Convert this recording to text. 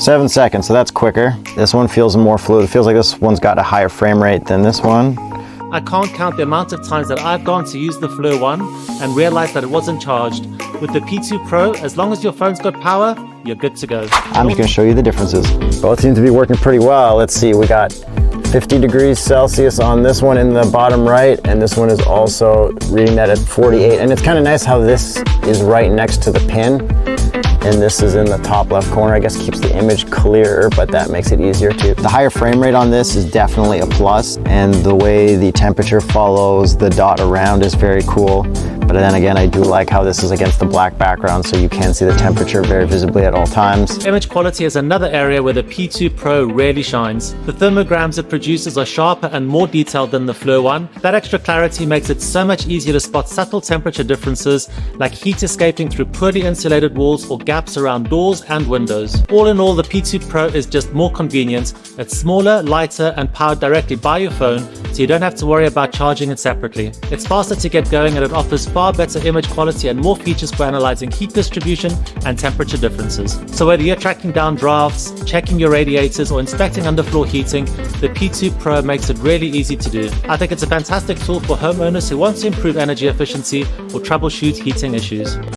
7 seconds, so that's quicker. This one feels more fluid. It feels like this one's got a higher frame rate than this one. I can't count the amount of times that I've gone to use the FLIR One and realized that it wasn't charged. With the P2 Pro, as long as your phone's got power, you're good to go. I'm just gonna show you the differences. Both seem to be working pretty well. Let's see, we got 50 degrees Celsius on this one in the bottom right, and this one is also reading that at 48. And it's kind of nice how this is right next to the pin, and this is in the top left corner. I guess keeps the image clearer, but that makes it easier too. The higher frame rate on this is definitely a plus, and the way the temperature follows the dot around is very cool. But then again, I do like how this is against the black background, so you can see the temperature very visibly at all times. Image quality is another area where the P2 Pro really shines. The thermograms it produces are sharper and more detailed than the FLIR One. That extra clarity makes it so much easier to spot subtle temperature differences, like heat escaping through poorly insulated walls or gaps around doors and windows. All in all, the P2 Pro is just more convenient. It's smaller, lighter, and powered directly by your phone, so you don't have to worry about charging it separately. It's faster to get going, and it offers far better image quality and more features for analyzing heat distribution and temperature differences. So whether you're tracking down drafts, checking your radiators, or inspecting underfloor heating, the P2 Pro makes it really easy to do. I think it's a fantastic tool for homeowners who want to improve energy efficiency or troubleshoot heating issues.